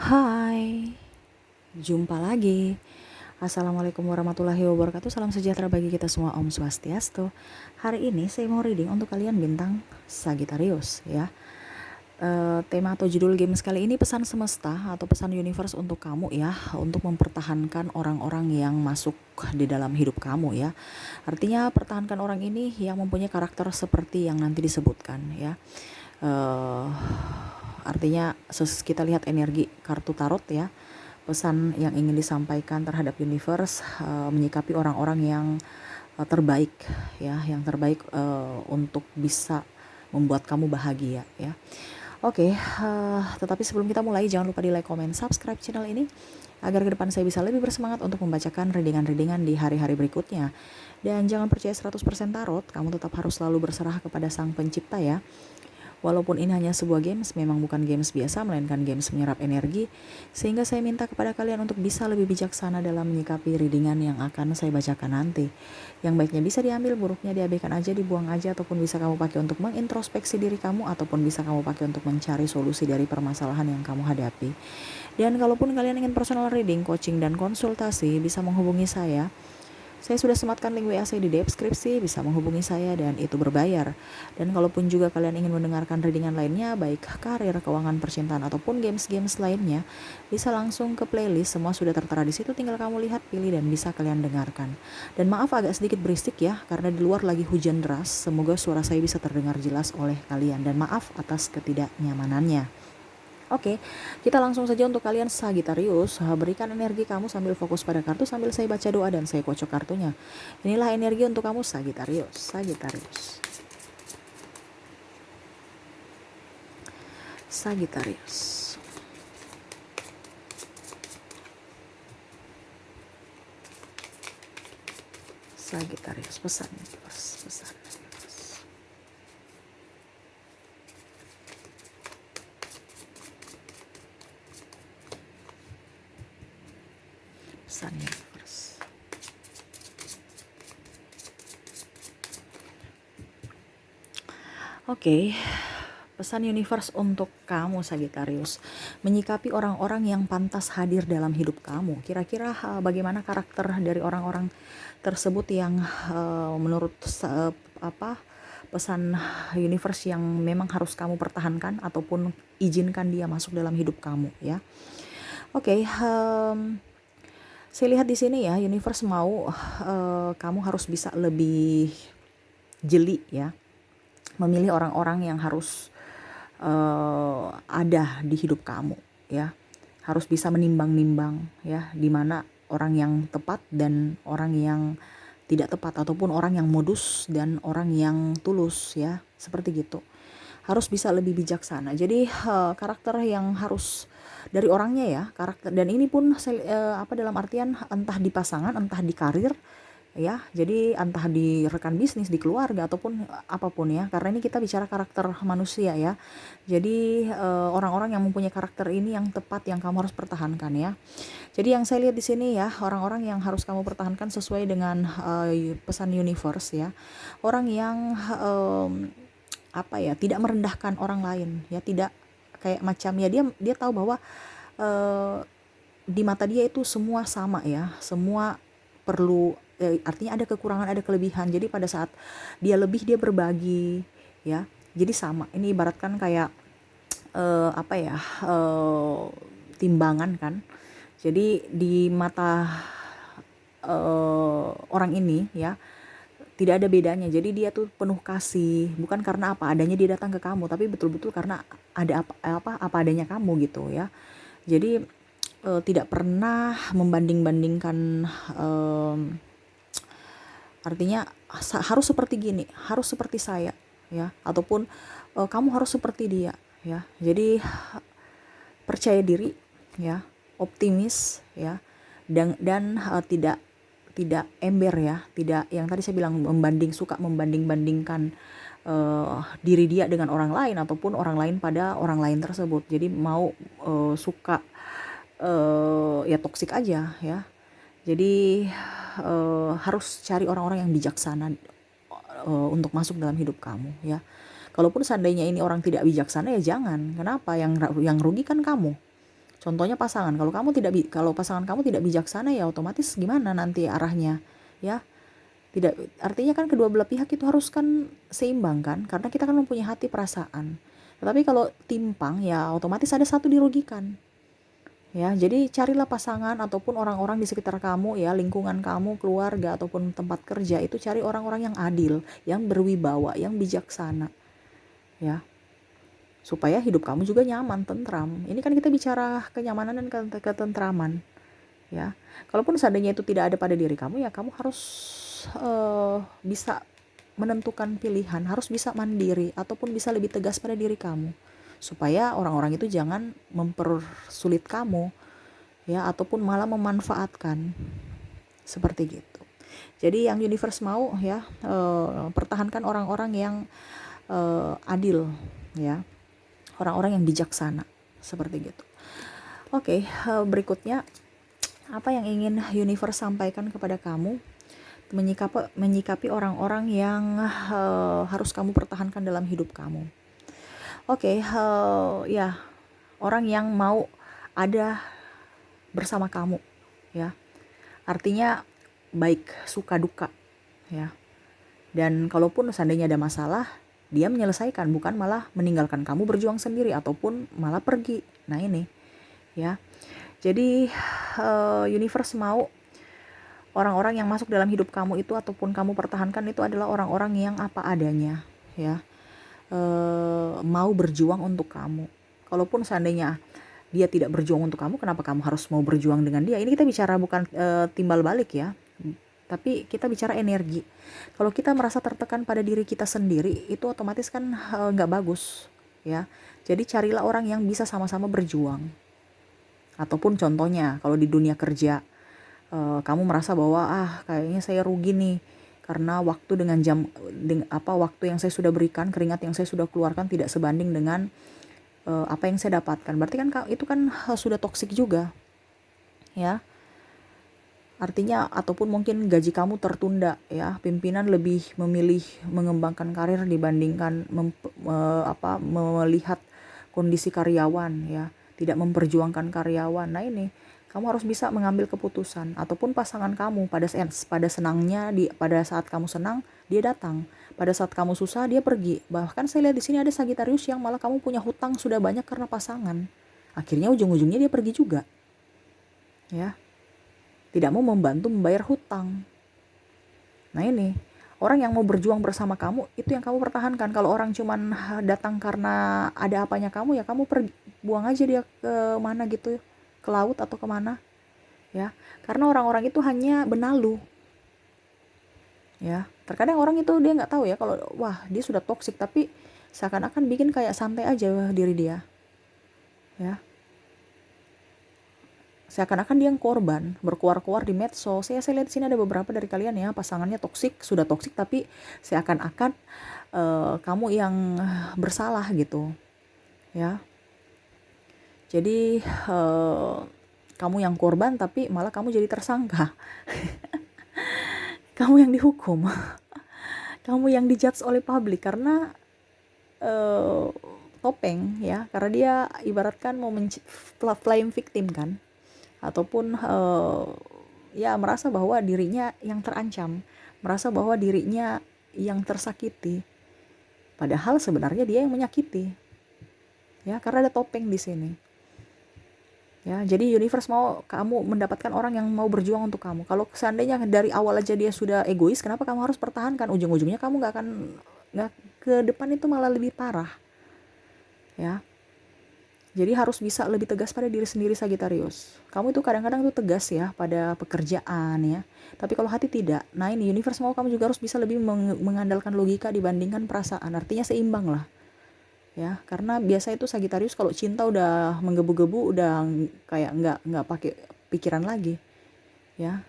Hai, jumpa lagi. Assalamualaikum warahmatullahi wabarakatuh. Salam sejahtera bagi kita semua. Om Swastiastu. Hari ini saya mau reading untuk kalian bintang Sagittarius ya. Tema atau judul game sekali ini pesan semesta atau pesan universe untuk kamu ya, untuk mempertahankan orang-orang yang masuk di dalam hidup kamu ya. Artinya pertahankan orang ini yang mempunyai karakter seperti yang nanti disebutkan ya. Artinya kita lihat energi kartu tarot ya, pesan yang ingin disampaikan terhadap universe, menyikapi orang-orang yang terbaik ya, yang terbaik untuk bisa membuat kamu bahagia ya. Oke, tetapi sebelum kita mulai jangan lupa di like, comment, subscribe channel ini agar ke depan saya bisa lebih bersemangat untuk membacakan readingan-readingan di hari-hari berikutnya. Dan jangan percaya 100% tarot, kamu tetap harus selalu berserah kepada Sang Pencipta ya. Walaupun ini hanya sebuah games, memang bukan games biasa, melainkan games menyerap energi, sehingga saya minta kepada kalian untuk bisa lebih bijaksana dalam menyikapi readingan yang akan saya bacakan nanti. Yang baiknya bisa diambil, buruknya diabaikan aja, dibuang aja, ataupun bisa kamu pakai untuk mengintrospeksi diri kamu, ataupun bisa kamu pakai untuk mencari solusi dari permasalahan yang kamu hadapi. Dan kalaupun kalian ingin personal reading, coaching, dan konsultasi, bisa menghubungi saya. Saya sudah sematkan link WA saya di deskripsi, bisa menghubungi saya dan itu berbayar. Dan kalaupun juga kalian ingin mendengarkan readingan lainnya, baik karir, keuangan, percintaan, ataupun games-games lainnya, bisa langsung ke playlist, semua sudah tertera di situ, tinggal kamu lihat, pilih, dan bisa kalian dengarkan. Dan maaf agak sedikit berisik ya, karena di luar lagi hujan deras, semoga suara saya bisa terdengar jelas oleh kalian, dan maaf atas ketidaknyamanannya. Oke, kita langsung saja untuk kalian Sagittarius. Berikan energi kamu sambil fokus pada kartu sambil saya baca doa dan saya kocok kartunya. Inilah energi untuk kamu Sagittarius. Sagittarius. Sagittarius. Sagittarius, pesan pesan. Pesan universe. Oke, pesan universe untuk kamu Sagittarius. Menyikapi orang-orang yang pantas hadir dalam hidup kamu. Kira-kira bagaimana karakter dari orang-orang tersebut yang menurut pesan universe yang memang harus kamu pertahankan ataupun izinkan dia masuk dalam hidup kamu ya. Oke, saya lihat di sini ya, universe mau kamu harus bisa lebih jeli ya, memilih orang-orang yang harus ada di hidup kamu ya, harus bisa menimbang-nimbang ya, di mana orang yang tepat dan orang yang tidak tepat, ataupun orang yang modus dan orang yang tulus ya, seperti gitu. Harus bisa lebih bijaksana. Jadi karakter yang harus dari orangnya ya, karakter, dan ini pun dalam artian entah di pasangan, entah di karir ya, jadi entah di rekan bisnis, di keluarga, ataupun apapun ya, karena ini kita bicara karakter manusia ya. Jadi orang-orang yang mempunyai karakter ini yang tepat yang kamu harus pertahankan ya. Jadi yang saya lihat di sini ya, orang-orang yang harus kamu pertahankan sesuai dengan pesan universe ya, orang yang tidak merendahkan orang lain ya, tidak kayak macam ya, dia tahu bahwa di mata dia itu semua sama ya, semua perlu, artinya ada kekurangan, ada kelebihan. Jadi pada saat dia lebih, dia berbagi ya, jadi sama. Ini ibaratkan kayak timbangan kan. Jadi di mata orang ini ya, tidak ada bedanya. Jadi dia tuh penuh kasih, bukan karena apa adanya dia datang ke kamu, tapi betul-betul karena ada apa adanya kamu gitu ya. Jadi tidak pernah membanding-bandingkan, artinya harus seperti gini, harus seperti saya ya, ataupun kamu harus seperti dia ya. Jadi percaya diri ya, optimis ya, dan tidak ember ya, tidak yang tadi saya bilang suka membanding-bandingkan diri dia dengan orang lain ataupun orang lain pada orang lain tersebut. Jadi mau suka ya toksik aja ya. Jadi harus cari orang-orang yang bijaksana untuk masuk dalam hidup kamu ya. Kalaupun seandainya ini orang tidak bijaksana ya jangan. Kenapa? Yang rugi kan kamu. Contohnya pasangan, kalau pasangan kamu tidak bijaksana, ya otomatis gimana nanti arahnya, ya. Tidak, artinya kan kedua belah pihak itu harus kan seimbang kan, karena kita kan mempunyai hati perasaan. Tetapi kalau timpang, ya otomatis ada satu dirugikan. Ya, jadi carilah pasangan ataupun orang-orang di sekitar kamu, ya, lingkungan kamu, keluarga ataupun tempat kerja, itu cari orang-orang yang adil, yang berwibawa, yang bijaksana, ya, supaya hidup kamu juga nyaman, tentram. Ini kan kita bicara kenyamanan dan ketentraman, ya. Kalaupun seandainya itu tidak ada pada diri kamu, ya kamu harus bisa menentukan pilihan, harus bisa mandiri ataupun bisa lebih tegas pada diri kamu, supaya orang-orang itu jangan mempersulit kamu, ya, ataupun malah memanfaatkan, seperti gitu. Jadi yang universe mau, ya, pertahankan orang-orang yang adil, ya, orang-orang yang bijaksana, seperti gitu. Oke, berikutnya apa yang ingin universe sampaikan kepada kamu? Menyikapi orang-orang yang harus kamu pertahankan dalam hidup kamu. Oke, ya, orang yang mau ada bersama kamu, ya, artinya baik suka duka, ya, dan kalaupun seandainya ada masalah, dia menyelesaikan, bukan malah meninggalkan kamu berjuang sendiri ataupun malah pergi. Nah ini, ya, jadi universe mau orang-orang yang masuk dalam hidup kamu itu ataupun kamu pertahankan itu adalah orang-orang yang apa adanya, ya, mau berjuang untuk kamu. Kalaupun seandainya dia tidak berjuang untuk kamu, kenapa kamu harus mau berjuang dengan dia? Ini kita bicara bukan timbal balik, ya, tapi kita bicara energi. Kalau kita merasa tertekan pada diri kita sendiri, itu otomatis kan nggak bagus, ya. Jadi carilah orang yang bisa sama-sama berjuang. Ataupun contohnya kalau di dunia kerja, kamu merasa bahwa kayaknya saya rugi nih karena waktu waktu yang saya sudah berikan, keringat yang saya sudah keluarkan tidak sebanding dengan apa yang saya dapatkan. Berarti kan itu kan sudah toksik juga, ya. Artinya ataupun mungkin gaji kamu tertunda, ya, pimpinan lebih memilih mengembangkan karir dibandingkan melihat kondisi karyawan, ya, tidak memperjuangkan karyawan. Nah ini kamu harus bisa mengambil keputusan. Ataupun pasangan kamu pada senangnya, pada saat kamu senang dia datang, pada saat kamu susah dia pergi. Bahkan saya lihat di sini ada Sagittarius yang malah kamu punya hutang sudah banyak karena pasangan, akhirnya ujung-ujungnya dia pergi juga, ya, tidak mau membantu membayar hutang. Nah ini orang yang mau berjuang bersama kamu, itu yang kamu pertahankan. Kalau orang cuman datang karena ada apanya kamu, ya kamu pergi, buang aja dia ke mana gitu, ke laut atau kemana, ya, karena orang-orang itu hanya benalu, ya. Terkadang orang itu dia nggak tahu, ya, kalau wah dia sudah toksik, tapi seakan-akan bikin kayak santai aja diri dia, ya, seakan-akan dia yang korban, berkuar-kuar di medsos. Saya lihat di sini ada beberapa dari kalian, ya, pasangannya sudah toksik, tapi seakan-akan kamu yang bersalah gitu, ya. Jadi kamu yang korban tapi malah kamu jadi tersangka. Kamu yang dihukum. Kamu yang dijudge oleh publik karena topeng, ya, karena dia ibaratkan mau playing victim kan, ataupun ya merasa bahwa dirinya yang terancam, merasa bahwa dirinya yang tersakiti, padahal sebenarnya dia yang menyakiti, ya, karena ada topeng di sini. Ya, jadi universe mau kamu mendapatkan orang yang mau berjuang untuk kamu. Kalau seandainya dari awal aja dia sudah egois, kenapa kamu harus pertahankan? Ujung-ujungnya kamu nggak ke depan, itu malah lebih parah, ya. Jadi harus bisa lebih tegas pada diri sendiri, Sagittarius. Kamu itu kadang-kadang tuh tegas, ya, pada pekerjaan, ya. Tapi kalau hati tidak. Nah ini universe mau kamu juga harus bisa lebih mengandalkan logika dibandingkan perasaan. Artinya seimbang lah, ya, karena biasa itu Sagittarius kalau cinta udah menggebu-gebu, udah kayak nggak pakai pikiran lagi, ya.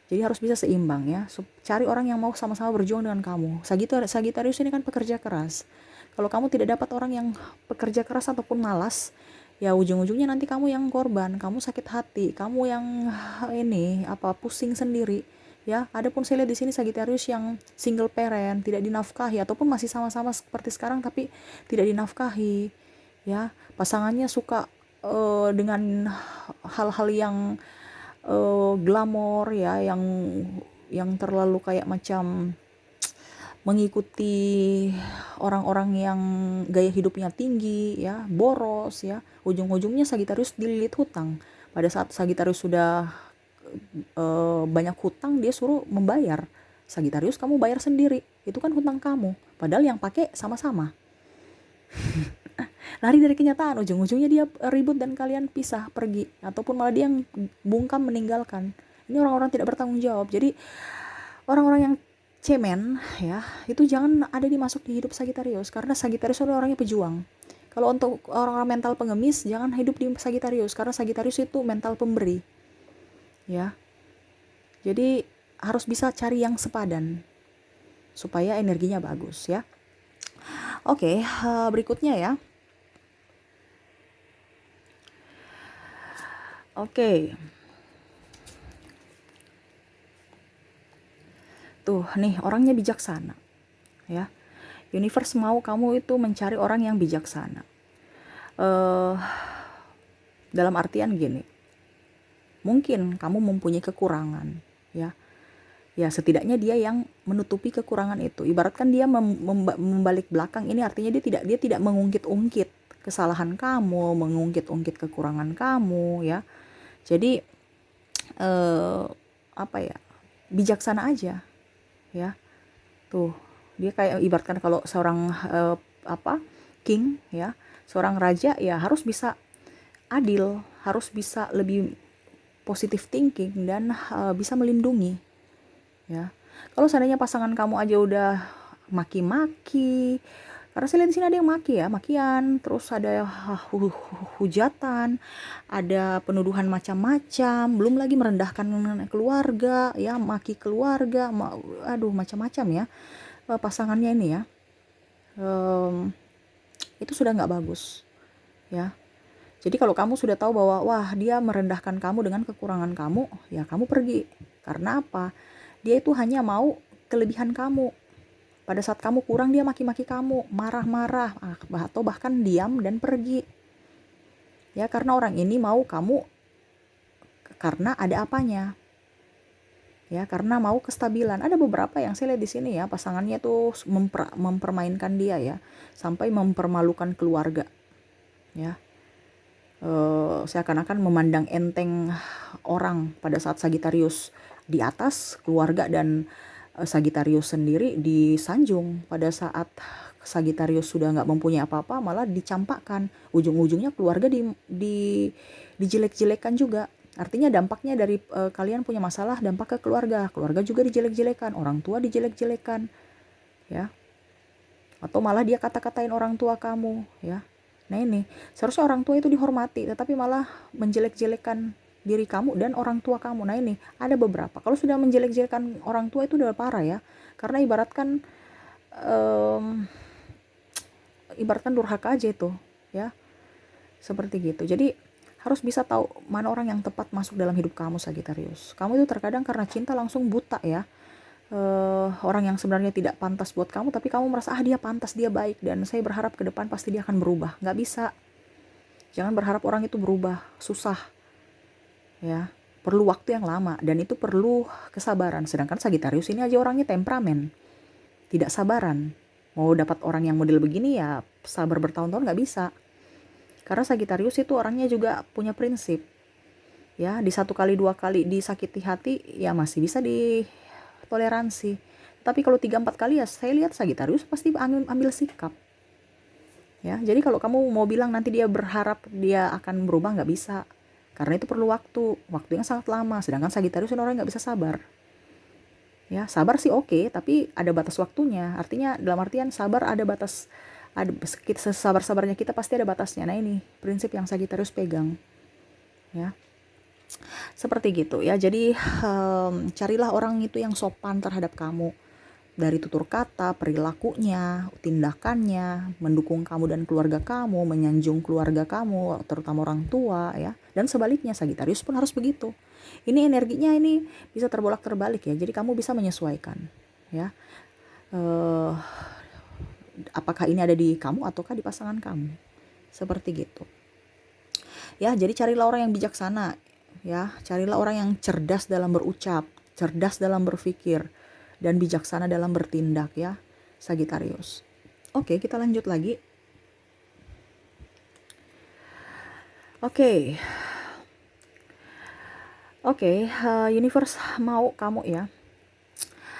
Jadi harus bisa seimbang, ya. Cari orang yang mau sama-sama berjuang dengan kamu. Sagittarius ini kan pekerja keras. Kalau kamu tidak dapat orang yang pekerja keras ataupun malas, ya ujung-ujungnya nanti kamu yang korban, kamu sakit hati, kamu yang pusing sendiri, ya. Adapun saya lihat di sini Sagittarius yang single parent, tidak dinafkahi ataupun masih sama-sama seperti sekarang tapi tidak dinafkahi, ya. Pasangannya suka dengan hal-hal yang glamor ya, yang terlalu kayak macam mengikuti orang-orang yang gaya hidupnya tinggi ya, boros ya. Ujung-ujungnya Sagittarius dililit hutang. Pada saat Sagittarius sudah banyak hutang, dia suruh membayar. Sagittarius, kamu bayar sendiri, itu kan hutang kamu, padahal yang pakai sama-sama. Lari dari kenyataan, ujung-ujungnya dia ribut dan kalian pisah pergi, ataupun malah dia yang bungkam meninggalkan. Ini orang-orang tidak bertanggung jawab. Jadi orang-orang yang cemen ya, itu jangan ada dimasuk di hidup Sagittarius, karena Sagittarius adalah orangnya pejuang. Kalau untuk orang-orang mental pengemis, jangan hidup di Sagittarius, karena Sagittarius itu mental pemberi ya. Jadi harus bisa cari yang sepadan supaya energinya bagus ya. Oke, berikutnya ya. Oke. Tuh, nih orangnya bijaksana. Ya. Universe mau kamu itu mencari orang yang bijaksana. Dalam artian gini. Mungkin kamu mempunyai kekurangan, ya. Ya, setidaknya dia yang menutupi kekurangan itu. Ibaratkan dia membalik belakang, ini artinya dia tidak mengungkit-ungkit kesalahan kamu, mengungkit-ungkit kekurangan kamu, ya. Jadi apa ya? Bijaksana aja, ya. Tuh, dia kayak ibaratkan kalau seorang king, ya, seorang raja ya harus bisa adil, harus bisa lebih positive thinking dan bisa melindungi, ya. Kalau seandainya pasangan kamu aja udah maki-maki, karena saya lihat di sini ada yang maki ya, makian, terus ada hujatan, ada penuduhan macam-macam, belum lagi merendahkan keluarga, ya, maki keluarga, aduh macam-macam ya, pasangannya ini ya, itu sudah nggak bagus, ya. Jadi kalau kamu sudah tahu bahwa wah dia merendahkan kamu dengan kekurangan kamu, ya kamu pergi. Karena apa? Dia itu hanya mau kelebihan kamu. Pada saat kamu kurang dia maki-maki kamu, marah-marah, atau bahkan diam dan pergi. Ya, karena orang ini mau kamu karena ada apanya. Ya, karena mau kestabilan. Ada beberapa yang saya lihat di sini ya, pasangannya tuh mempermainkan dia ya, sampai mempermalukan keluarga. Ya. Seakan-akan memandang enteng orang pada saat Sagittarius di atas keluarga, dan Sagittarius sendiri disanjung. Pada saat Sagittarius sudah nggak mempunyai apa-apa, malah dicampakkan. Ujung-ujungnya keluarga dijelek-jelekan juga. Artinya dampaknya dari kalian punya masalah, dampak ke keluarga. Keluarga juga dijelek-jelekan, orang tua dijelek-jelekan, ya. Atau malah dia kata-katain orang tua kamu, ya. Nah ini, seharusnya orang tua itu dihormati, tetapi malah menjelek-jelekan diri kamu dan orang tua kamu. Nah ini, ada beberapa. Kalau sudah menjelek-jelekan orang tua itu udah parah ya. Karena ibaratkan durhaka aja itu, ya. Seperti gitu. Jadi harus bisa tahu mana orang yang tepat masuk dalam hidup kamu, Sagittarius. Kamu itu terkadang karena cinta langsung buta ya. Orang yang sebenarnya tidak pantas buat kamu, tapi kamu merasa dia pantas, dia baik, dan saya berharap ke depan pasti dia akan berubah. Nggak bisa. Jangan berharap orang itu berubah, susah, ya. Perlu waktu yang lama, dan itu perlu kesabaran. Sedangkan Sagittarius ini aja orangnya temperamen, tidak sabaran. Mau dapat orang yang model begini ya sabar bertahun-tahun nggak bisa. Karena Sagittarius itu orangnya juga punya prinsip, ya. Di 1 kali 2 kali disakiti hati ya masih bisa toleransi. Tapi kalau 3-4 kali ya saya lihat Sagittarius pasti ambil sikap. Ya, jadi kalau kamu mau bilang nanti dia berharap dia akan berubah, nggak bisa. Karena itu perlu waktu yang sangat lama. Sedangkan Sagittarius orang nggak bisa sabar. Ya, sabar sih oke, tapi ada batas waktunya. Artinya dalam artian sabar ada batas, ada sabar-sabarnya kita pasti ada batasnya. Nah ini prinsip yang Sagittarius pegang. Ya. Seperti gitu ya. Jadi carilah orang itu yang sopan terhadap kamu, dari tutur kata, perilakunya, tindakannya, mendukung kamu dan keluarga kamu, menyanjung keluarga kamu, terutama orang tua ya. Dan sebaliknya Sagittarius pun harus begitu. Ini energinya ini bisa terbolak-terbalik ya. Jadi kamu bisa menyesuaikan ya. Apakah ini ada di kamu ataukah di pasangan kamu. Seperti gitu. Ya, jadi carilah orang yang bijaksana, ya. Carilah orang yang cerdas dalam berucap, cerdas dalam berpikir, dan bijaksana dalam bertindak, ya, Sagittarius. Oke, kita lanjut lagi. Oke. Universe mau kamu ya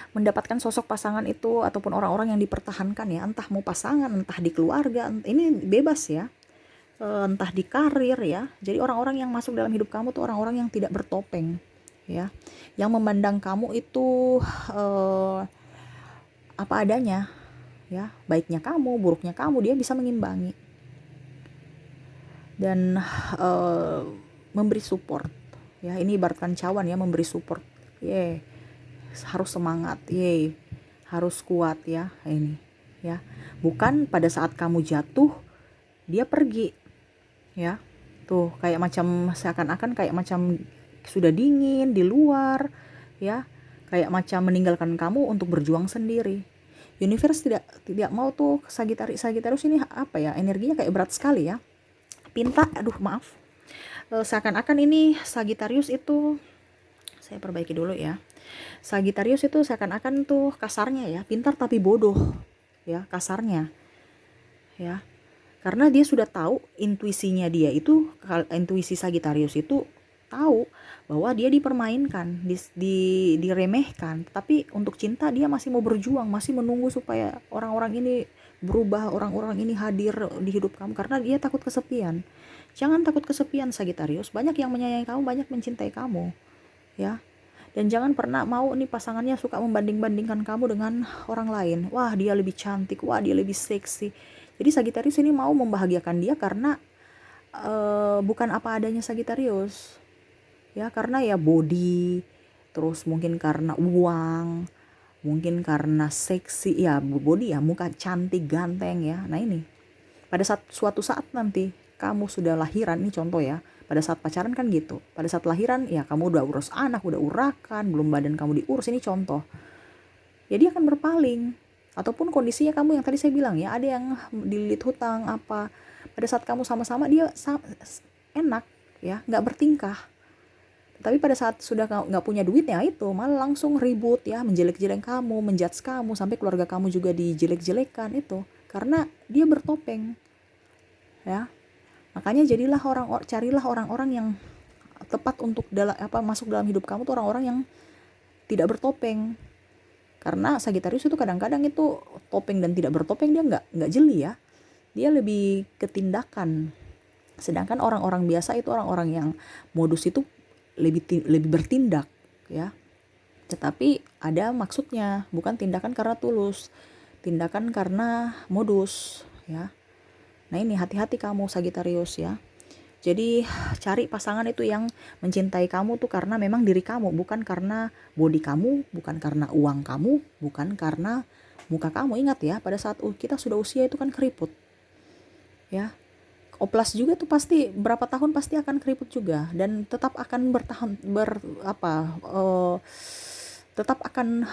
mendapatkan sosok pasangan itu ataupun orang-orang yang dipertahankan ya, entah mau pasangan, entah di keluarga, ini bebas ya. Entah di karir ya. Jadi orang-orang yang masuk dalam hidup kamu tuh orang-orang yang tidak bertopeng ya. Yang memandang kamu itu apa adanya ya. Baiknya kamu, buruknya kamu, dia bisa mengimbangi dan memberi support ya. Ini ibaratkan cawan ya, memberi support. Harus semangat, harus kuat ya. Ini ya, bukan pada saat kamu jatuh dia pergi ya. Tuh kayak macam seakan-akan kayak macam sudah dingin di luar ya, kayak macam meninggalkan kamu untuk berjuang sendiri. Universe tidak mau tuh. Sagittarius ini apa ya, energinya kayak berat sekali ya. Seakan-akan ini Sagittarius itu, saya perbaiki dulu ya. Sagittarius itu seakan-akan tuh kasarnya ya, pintar tapi bodoh ya, kasarnya ya. Karena dia sudah tahu, intuisinya dia itu, intuisi Sagittarius itu tahu bahwa dia dipermainkan, diremehkan, tapi untuk cinta dia masih mau berjuang, masih menunggu supaya orang-orang ini berubah, orang-orang ini hadir di hidup kamu, karena dia takut kesepian. Jangan takut kesepian Sagittarius, banyak yang menyayangi kamu, banyak mencintai kamu ya. Dan jangan pernah mau nih pasangannya suka membanding-bandingkan kamu dengan orang lain. Wah, dia lebih cantik, wah dia lebih seksi. Jadi Sagittarius ini mau membahagiakan dia karena bukan apa adanya Sagittarius. Ya, karena ya body, terus mungkin karena uang, mungkin karena seksi, ya body ya, muka cantik, ganteng ya. Nah ini, pada suatu saat nanti kamu sudah lahiran, ini contoh ya. Pada saat pacaran kan gitu. Pada saat lahiran ya kamu udah urus anak, udah urakan, belum badan kamu diurus, ini contoh. Ya dia akan berpaling. Ataupun kondisinya kamu yang tadi saya bilang ya, ada yang dililit hutang apa. Pada saat kamu sama-sama dia enak ya, nggak bertingkah. Tapi pada saat sudah nggak punya duitnya itu malah langsung ribut ya, menjelek-jelek kamu, menjudge kamu, sampai keluarga kamu juga dijelek-jelekan itu. Karena dia bertopeng ya. Makanya carilah orang-orang yang tepat untuk masuk dalam hidup kamu tuh orang-orang yang tidak bertopeng. Karena Sagittarius itu kadang-kadang itu topeng dan tidak bertopeng dia nggak jeli ya. Dia lebih ke tindakan. Sedangkan orang-orang biasa itu orang-orang yang modus itu lebih bertindak ya. Tetapi ada maksudnya, bukan tindakan karena tulus, tindakan karena modus ya. Nah ini hati-hati kamu Sagittarius ya. Jadi cari pasangan itu yang mencintai kamu tuh karena memang diri kamu, bukan karena body kamu, bukan karena uang kamu, bukan karena muka kamu. Ingat ya, pada saat kita sudah usia itu kan keriput ya. Oplas juga tuh pasti berapa tahun pasti akan keriput juga, dan tetap akan tetap akan,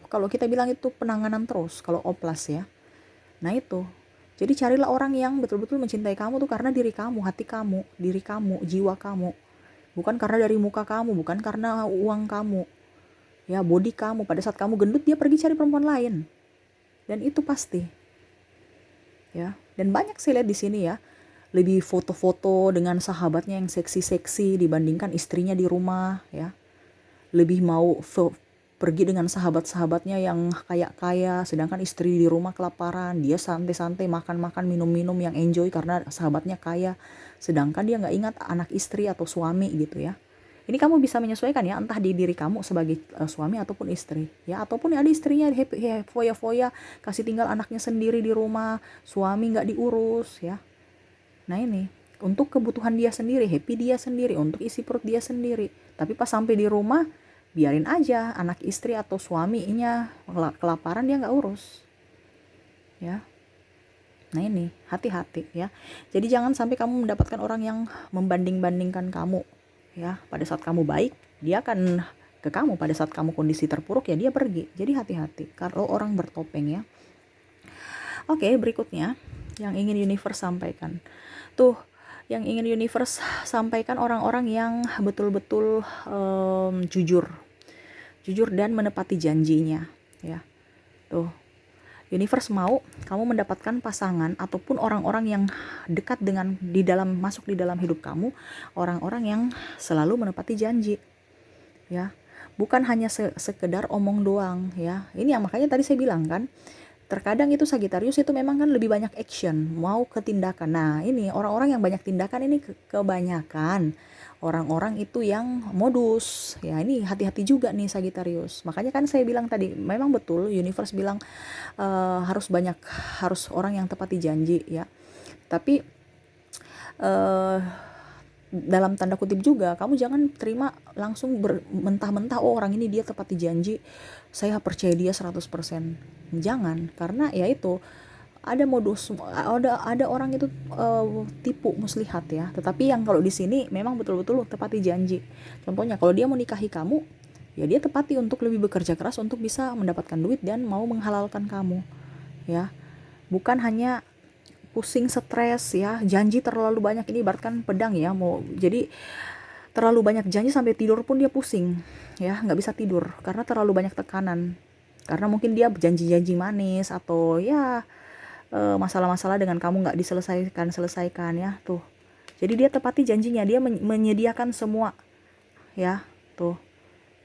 kalau kita bilang itu penanganan terus kalau oplas ya. Nah itu, jadi carilah orang yang betul-betul mencintai kamu tuh karena diri kamu, hati kamu, diri kamu, jiwa kamu. Bukan karena dari muka kamu, bukan karena uang kamu. Ya, body kamu. Pada saat kamu gendut dia pergi cari perempuan lain. Dan itu pasti. Ya, dan banyak saya lihat di sini ya, lebih foto-foto dengan sahabatnya yang seksi-seksi dibandingkan istrinya di rumah ya. Lebih mau pergi dengan sahabat-sahabatnya yang kaya-kaya, sedangkan istri di rumah kelaparan. Dia santai-santai makan-makan, minum-minum yang enjoy karena sahabatnya kaya, sedangkan dia nggak ingat anak istri atau suami gitu ya. Ini kamu bisa menyesuaikan ya, entah di diri kamu sebagai suami ataupun istri ya, ataupun ada istrinya happy foya-foya, kasih tinggal anaknya sendiri di rumah, suami nggak diurus ya. Nah ini untuk kebutuhan dia sendiri, happy dia sendiri, untuk isi perut dia sendiri. Tapi pas sampai di rumah biarin aja anak istri atau suaminya kelaparan, dia nggak urus ya. Nah ini hati-hati ya. Jadi jangan sampai kamu mendapatkan orang yang membanding-bandingkan kamu ya. Pada saat kamu baik dia akan ke kamu, pada saat kamu kondisi terpuruk ya dia pergi. Jadi hati-hati kalau orang bertopeng ya. Oke, berikutnya yang ingin universe sampaikan tuh, Yang ingin universe sampaikan orang-orang yang betul-betul jujur dan menepati janjinya, ya. Tuh, universe mau kamu mendapatkan pasangan ataupun orang-orang yang dekat dengan masuk di dalam hidup kamu, orang-orang yang selalu menepati janji, ya. Bukan hanya sekedar omong doang, ya. Ini yang makanya tadi saya bilang kan, terkadang itu Sagittarius itu memang kan lebih banyak action, mau ke tindakan. Nah, ini orang-orang yang banyak tindakan ini kebanyakan orang-orang itu yang modus. Ya, ini hati-hati juga nih Sagittarius. Makanya kan saya bilang tadi, memang betul universe bilang harus orang yang tepati janji, ya. Tapi dalam tanda kutip juga, kamu jangan terima langsung mentah-mentah, oh orang ini dia tepati janji, saya percaya dia 100%. Jangan, karena ya itu ada modus, ada orang itu tipu muslihat, ya. Tetapi yang kalau di sini memang betul-betul tepati janji. Contohnya kalau dia mau nikahi kamu, ya dia tepati untuk lebih bekerja keras untuk bisa mendapatkan duit dan mau menghalalkan kamu, ya. Bukan hanya pusing, stres, ya. Janji terlalu banyak, ini ibaratkan pedang, ya. Jadi terlalu banyak janji sampai tidur pun dia pusing, ya, nggak bisa tidur karena terlalu banyak tekanan. Karena mungkin dia janji-janji manis atau ya masalah-masalah dengan kamu nggak selesaikan, ya. Tuh, jadi dia tepati janjinya, dia menyediakan semua, ya. Tuh,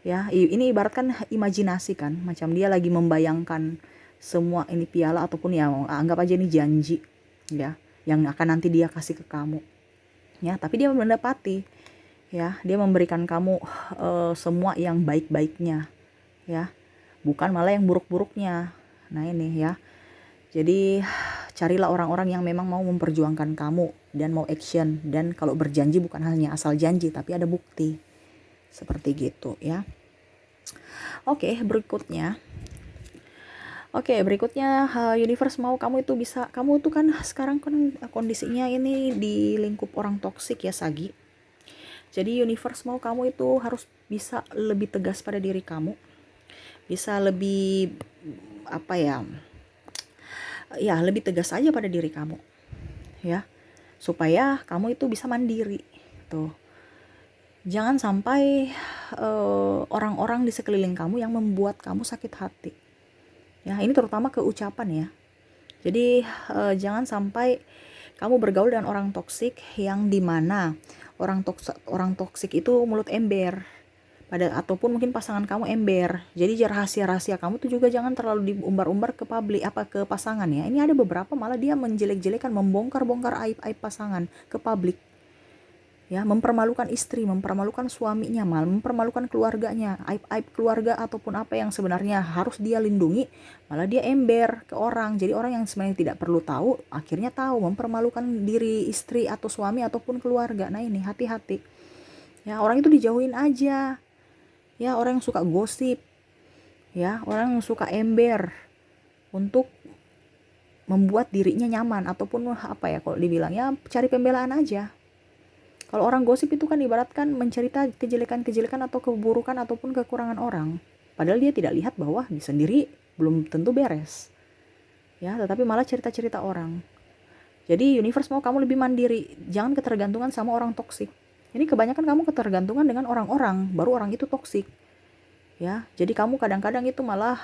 ya, ini ibaratkan imajinasi kan, macam dia lagi membayangkan semua ini piala ataupun ya anggap aja ini janji, ya, yang akan nanti dia kasih ke kamu, ya. Tapi dia mendapati, ya, dia memberikan kamu semua yang baik-baiknya, ya, bukan malah yang buruk-buruknya. Nah, ini, ya. Jadi carilah orang-orang yang memang mau memperjuangkan kamu dan mau action, dan kalau berjanji bukan hanya asal janji tapi ada bukti. Seperti gitu, ya. Oke, berikutnya universe mau kamu itu kan sekarang kan kondisinya ini di lingkup orang toksik, ya, Sagi. Jadi universe mau kamu itu harus bisa lebih tegas pada diri kamu, bisa lebih apa ya lebih tegas aja pada diri kamu, ya, supaya kamu itu bisa mandiri. Tuh, jangan sampai orang-orang di sekeliling kamu yang membuat kamu sakit hati, ya. Ini terutama ke ucapan, ya. Jadi jangan sampai kamu bergaul dengan orang toksik yang dimana orang toksik itu mulut ember, ataupun mungkin pasangan kamu ember. Jadi rahasia-rahasia kamu tuh juga jangan terlalu diumbar-umbar ke publik, ke pasangan, ya. Ini ada beberapa malah dia menjelek-jelekan, membongkar-bongkar aib-aib pasangan ke publik, ya, mempermalukan istri, mempermalukan suaminya, malah mempermalukan keluarganya, aib-aib keluarga ataupun apa yang sebenarnya harus dia lindungi, malah dia ember ke orang. Jadi orang yang sebenarnya tidak perlu tahu akhirnya tahu, mempermalukan diri istri atau suami ataupun keluarga. Nah, ini hati-hati, ya. Orang itu dijauhin aja, ya. Orang yang suka gosip, ya, orang yang suka ember untuk membuat dirinya nyaman ataupun apa ya, kalau dibilangnya cari pembelaan aja. Kalau orang gosip itu kan ibaratkan mencerita kejelekan-kejelekan atau keburukan ataupun kekurangan orang, padahal dia tidak lihat bahwa dia sendiri belum tentu beres, ya, tetapi malah cerita-cerita orang. Jadi universe mau kamu lebih mandiri, jangan ketergantungan sama orang toksik. Ini kebanyakan kamu ketergantungan dengan orang-orang, baru orang itu toksik, ya. Jadi kamu kadang-kadang itu malah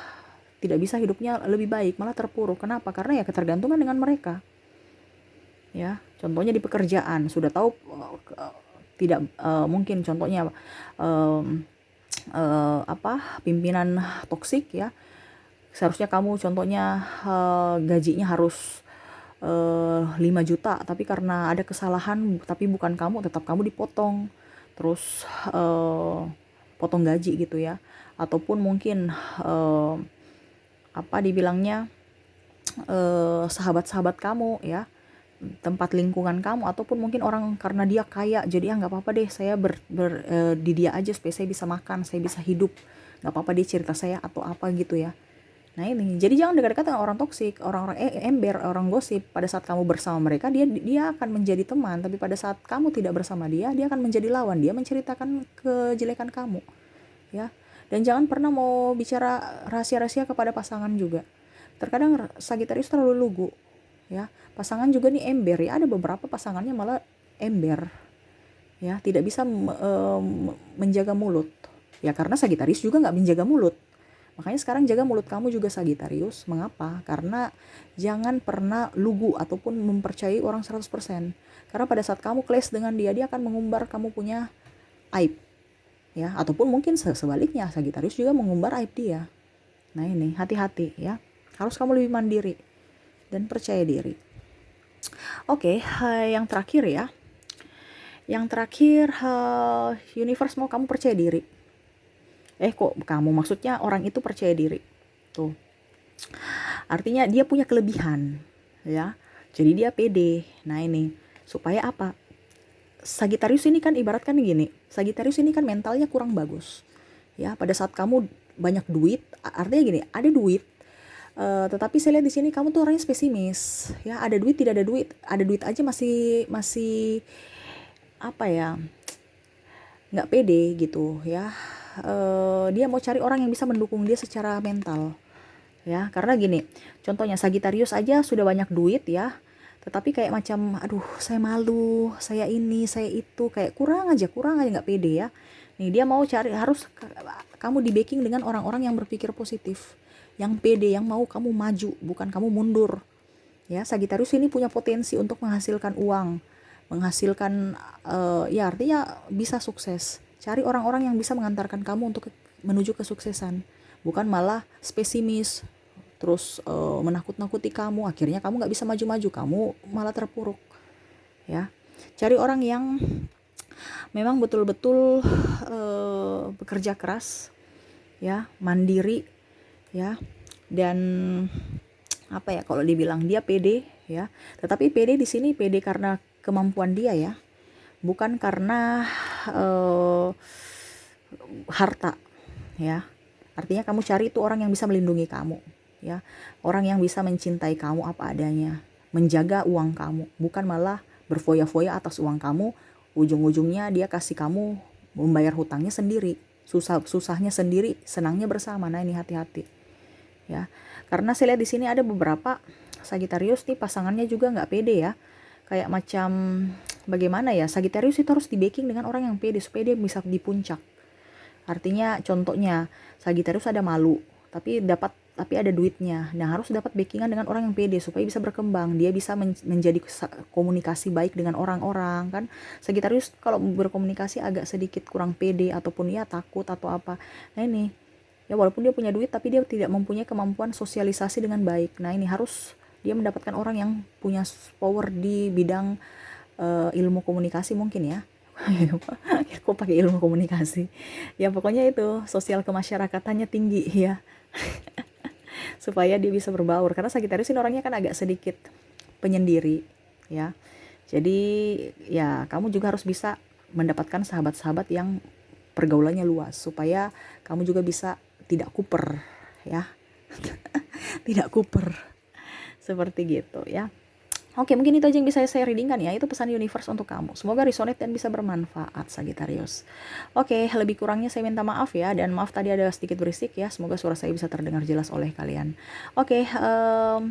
tidak bisa hidupnya lebih baik, malah terpuruk. Kenapa? Karena ya ketergantungan dengan mereka, ya. Contohnya di pekerjaan, sudah tahu tidak mungkin contohnya pimpinan toksik, ya. Seharusnya kamu contohnya gajinya harus 5 juta, tapi karena ada kesalahan tapi bukan kamu, tetap kamu dipotong, terus potong gaji gitu, ya. Ataupun mungkin dibilangnya sahabat-sahabat kamu, ya, tempat lingkungan kamu, ataupun mungkin orang karena dia kaya jadi nggak apa-apa deh, saya di dia aja supaya saya bisa makan, saya bisa hidup, nggak apa-apa dia cerita saya atau apa gitu, ya. Nah, ini jadi jangan dekat-dekat dengan orang toksik, orang-orang ember, orang gosip. Pada saat kamu bersama mereka dia akan menjadi teman, tapi pada saat kamu tidak bersama dia akan menjadi lawan, dia menceritakan kejelekan kamu, ya. Dan jangan pernah mau bicara rahasia-rahasia kepada pasangan juga. Terkadang Sagittarius terlalu lugu, ya. Pasangan juga nih ember, ya. Ada beberapa pasangannya malah ember, ya, tidak bisa menjaga mulut. Ya karena Sagitarius juga nggak menjaga mulut. Makanya sekarang jaga mulut kamu juga Sagitarius. Mengapa? Karena jangan pernah lugu ataupun mempercayai orang 100%. Karena pada saat kamu clash dengan dia akan mengumbar kamu punya aib. Ya, ataupun mungkin sebaliknya Sagitarius juga mengumbar aib dia. Nah ini hati-hati ya. Harus kamu lebih mandiri dan percaya diri. Oke, yang terakhir ya. Yang terakhir, universe mau kamu percaya diri. Kok kamu, maksudnya orang itu percaya diri. Tuh. Artinya dia punya kelebihan, ya. Jadi dia pede. Nah ini, supaya apa? Sagitarius ini kan ibaratkan gini. Sagitarius ini kan mentalnya kurang bagus. Ya, pada saat kamu banyak duit, artinya gini, ada duit, tetapi saya lihat di sini kamu tuh orangnya pesimis. Ya, ada duit tidak ada duit, ada duit aja masih apa ya? Nggak pede gitu ya. Dia mau cari orang yang bisa mendukung dia secara mental. Ya, karena gini, contohnya Sagitarius aja sudah banyak duit ya, tetapi kayak macam aduh saya malu, saya ini, saya itu, kayak kurang aja nggak pede ya. Nih dia mau cari, harus kamu di backing dengan orang-orang yang berpikir positif, yang pede, yang mau kamu maju, bukan kamu mundur. Ya, Sagitarius ini punya potensi untuk menghasilkan uang, menghasilkan ya artinya bisa sukses. Cari orang-orang yang bisa mengantarkan kamu untuk menuju kesuksesan, bukan malah pesimis terus menakut-nakuti kamu, akhirnya kamu nggak bisa maju-maju, kamu malah terpuruk. Ya, cari orang yang memang betul-betul bekerja keras, ya, mandiri, ya, dan apa ya, kalau dibilang dia pede, ya, tetapi pede di sini pede karena kemampuan dia ya, bukan karena harta, ya. Artinya kamu cari itu orang yang bisa melindungi kamu, ya, orang yang bisa mencintai kamu apa adanya, menjaga uang kamu, bukan malah berfoya-foya atas uang kamu, ujung-ujungnya dia kasih kamu membayar hutangnya sendiri, susahnya sendiri, senangnya bersama. Nah ini hati-hati ya, karena saya lihat di sini ada beberapa Sagitarius nih pasangannya juga nggak pede ya, kayak macam bagaimana ya, Sagitarius itu harus di backing dengan orang yang pede supaya dia bisa di puncak. Artinya contohnya Sagitarius ada malu, tapi ada duitnya. Nah, harus dapat backingan dengan orang yang pede supaya bisa berkembang. Dia bisa menjadi komunikasi baik dengan orang-orang kan. Sagitarius kalau berkomunikasi agak sedikit kurang pede ataupun ya takut atau apa. Nah, ini ya walaupun dia punya duit tapi dia tidak mempunyai kemampuan sosialisasi dengan baik. Nah, ini harus dia mendapatkan orang yang punya power di bidang ilmu komunikasi mungkin ya. Kok pakai ilmu komunikasi ya, pokoknya itu sosial kemasyarakatannya tinggi ya. Supaya dia bisa berbaur, karena Sagitarius ini orangnya kan agak sedikit penyendiri ya, jadi ya kamu juga harus bisa mendapatkan sahabat-sahabat yang pergaulannya luas supaya kamu juga bisa tidak kuper ya. Tidak kuper seperti gitu ya. Oke, mungkin itu aja yang bisa saya readingkan ya. Itu pesan universe untuk kamu. Semoga resonate dan bisa bermanfaat, Sagittarius. Oke, lebih kurangnya saya minta maaf ya. Dan maaf tadi ada sedikit berisik ya. Semoga suara saya bisa terdengar jelas oleh kalian. Oke,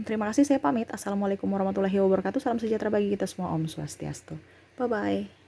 terima kasih, saya pamit. Assalamualaikum warahmatullahi wabarakatuh. Salam sejahtera bagi kita semua. Om Swastiastu. Bye-bye.